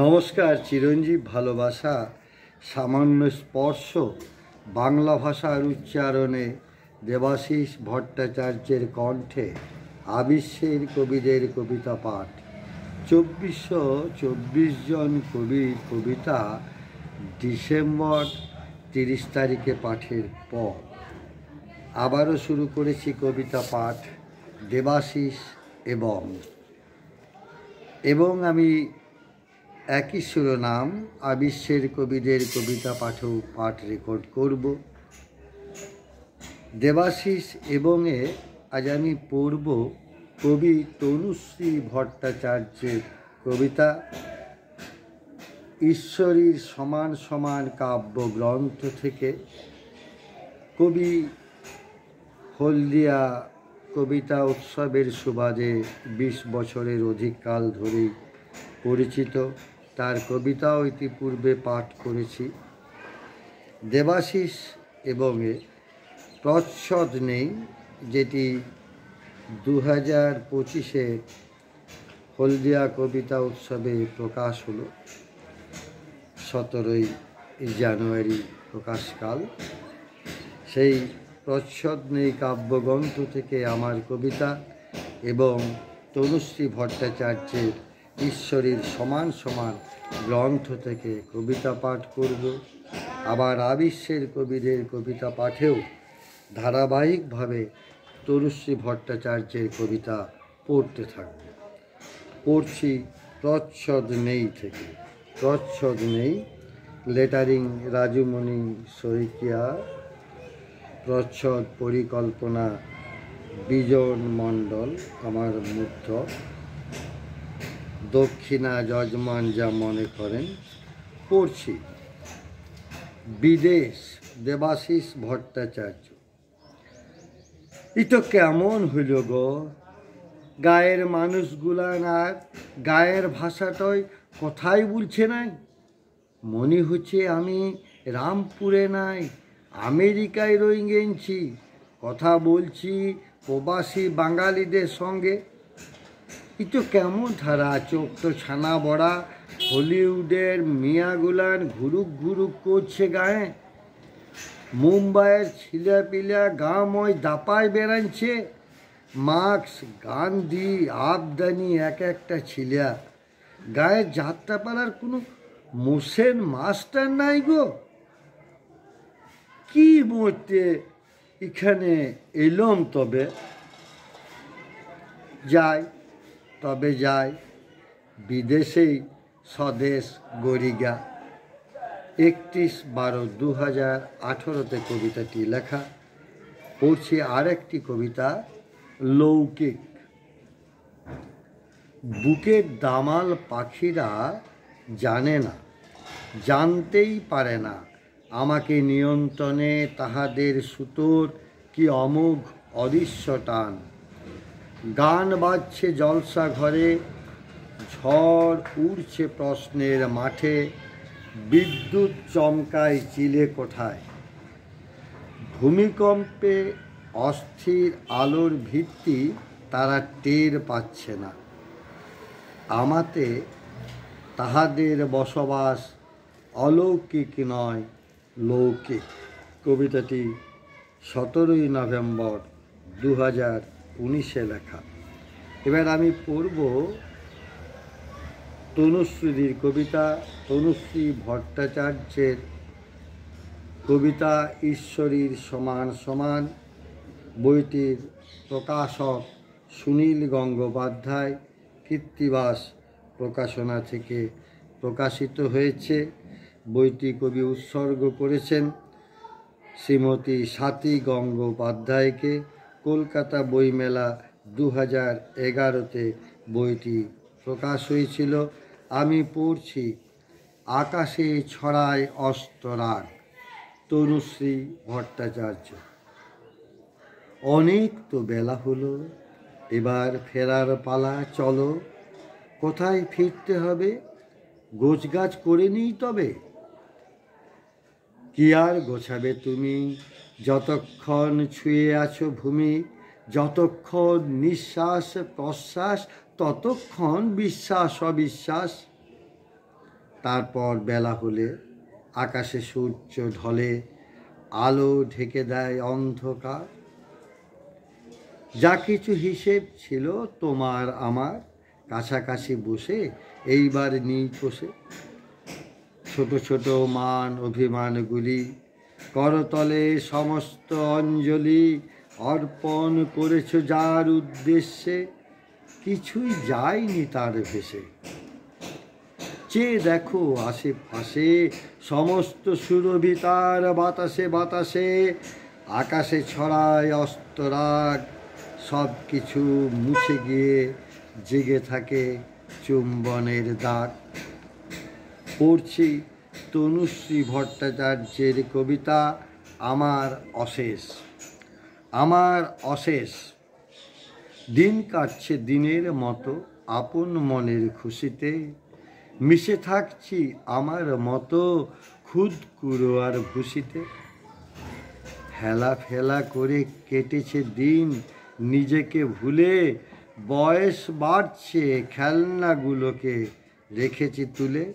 নমস্কার। চিরঞ্জীব ভালোবাসা, সামান্য স্পর্শ, বাংলা ভাষার উচ্চারণে দেবাশিস ভট্টাচার্যের কণ্ঠে আবিশ্বের কবিদের কবিতা পাঠ। 2424 জন কবির কবিতা ডিসেম্বর 30 তারিখে পাঠের পর আবারও শুরু করেছি কবিতা পাঠ দেবাশিস এবং আমি একই শিরোনাম আবিশ্বের কবিদের কবিতা পাঠ রেকর্ড করব। দেবাশিস এবংয়ে আজ আমি পড়ব কবি তনুশ্রী ভট্টাচার্যের কবিতা ঈশ্বরীর সমান সমান কাব্যগ্রন্থ থেকে। কবি হলদিয়া কবিতা উৎসবের সুবাদে 20 বছরের অধিক কাল ধরেই পরিচিত। তার কবিতাও ইতিপূর্বে পাঠ করেছি। দেবাশিস এবংয়ে প্রচ্ছদ নেই, যেটি 2025-এ হলদিয়া কবিতা উৎসবে প্রকাশ হলো। 17ই জানুয়ারি প্রকাশকাল। সেই প্রচ্ছদ নেই কাব্যগ্রন্থ থেকে আমার কবিতা এবং তনুশ্রী ভট্টাচার্যের ঈশ্বরীর সমান সমান গ্রন্থ থেকে কবিতা পাঠ করব। আবার আবিশ্বের কবিদের কবিতা পাঠেও ধারাবাহিকভাবে তনুশ্রী ভট্টাচার্যের কবিতা পড়তে থাকব। পড়ছি প্রচ্ছদ নেই থেকে। প্রচ্ছদ নেই, লেটারিং রাজুমণি শইকিয়া, প্রচ্ছদ পরিকল্পনা বিজন মণ্ডল, আমার মূর্ধ, দক্ষিণা যজমান যা মনে করেন। পড়ছি। বিদেশ, দেবাশিস ভট্টাচার্য। ই তো কেমন হইল গো, গায়ের মানুষগুলান আর গায়ের ভাষাটাই কথাই বলছে নাই। মনে হচ্ছে আমি রামপুরে নাই, আমেরিকায় রয়ে গেছি। কথা বলছি প্রবাসী বাঙালিদের সঙ্গে। ই তো কেমন ধারা, চোখ তো ছানা বড়া, হলিউডের মিয়াগুলান ঘুরুক করছে গায়ে। মুম্বাইয়ের ছিলাপিলা গাময় দাপায় বেড়াচ্ছে। মার্কস, গান্ধী, আবদানি এক একটা ছিলা। গায়ে যাত্রাপাড়ার কোনো মোসেন মাস্টার নাই গো। কি মরতে এখানে এলম, তবে যাই বিদেশেই স্বদেশ গরিগা। 31/12/2018-তে কবিতাটি লেখা। পড়ছি আরেকটি কবিতা, লৌকিক। বুকের দামাল পাখিরা জানে না, জানতেই পারে না আমাকে নিয়ন্ত্রণে তাহাদের সুতোর কি অমোঘ অদৃশ্য টান। গান বাজছে জলসা ঘরে, ঝড় উড়ছে প্রশ্নের মাঠে, বিদ্যুৎ চমকায় চিলে কোঠায়। ভূমিকম্পে অস্থির আলোর ভিত্তি তারা টের পাচ্ছে না। আমাতে তাহাদের বসবাস অলৌকিক নয়, লৌকিক। কবিতাটি 17ই নভেম্বর 2019-এ লেখা। এবার আমি পড়ব তনুশ্রীর কবিতা, তনুশ্রী ভট্টাচার্যের কবিতা ঈশ্বরীর সমান সমান। বইটির প্রকাশক সুনীল গঙ্গোপাধ্যায়, কৃত্তিবাস প্রকাশনা থেকে প্রকাশিত হয়েছে। বইটি কবি উৎসর্গ করেছেন শ্রীমতী স্বাতী গঙ্গোপাধ্যায়কে। কলকাতা বইমেলা 2011-তে বইটি প্রকাশ হয়েছিল। আমি পড়ছি আকাশে ছড়ায় অস্তরাগ, তনুশ্রী ভট্টাচার্য। অনেক তো বেলা হলো, এবার ফেরার পালা, চলো। কোথায় ফিরতে হবে, গোছগাছ করে নিই তবে। কি আর গোছাবে তুমি, যতক্ষণ ছুঁয়ে আছো ভূমি, যতক্ষণ নিঃশ্বাস প্রশ্বাস, ততক্ষণ বিশ্বাস অবিশ্বাস। তারপর বেলা হলে আকাশে সূর্য ঢলে, আলো ঢেকে দেয় অন্ধকার। যা কিছু হিসেব ছিল তোমার আমার, কাছাকাছি বসে এইবার নিই কষে। ছোট ছোট মান অভিমানগুলি করতলে সমস্ত অঞ্জলি অর্পণ করেছ যার উদ্দেশ্যে, কিছুই যায়নি তার ভেসে। চেয়ে দেখো আশেপাশে সমস্ত সুরভি তার বাতাসে বাতাসে, আকাশে ছড়ায় অস্তরাগ, সব কিছু মুছে গিয়ে জেগে থাকে চুম্বনের দাগ। পড়ছি তনুশ্রী ভট্টাচার্যের কবিতা আমার অশেষ। আমার অশেষ দিন কাটছে দিনের মতো আপন মনের খুশিতে, মিশে থাকছি আমার মতো খুদকুড়ো আর ভুসিতে। হেলা ফেলা করে কেটেছে দিন নিজেকে ভুলে, বয়স বাড়ছে খেলনাগুলোকে রেখেছি তুলে।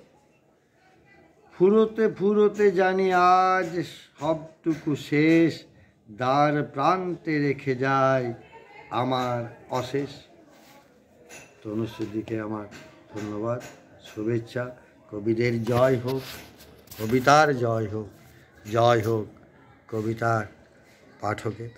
ফুরোতে ফুরোতে জানি আজ সবটুকু শেষ, দ্বার প্রান্তে রেখে যায় আমার অশেষ। তনুশ্রীদিকে আমার ধন্যবাদ, শুভেচ্ছা। কবিদের জয় হোক, কবিতার জয় হোক, জয় হোক কবিতার পাঠকের।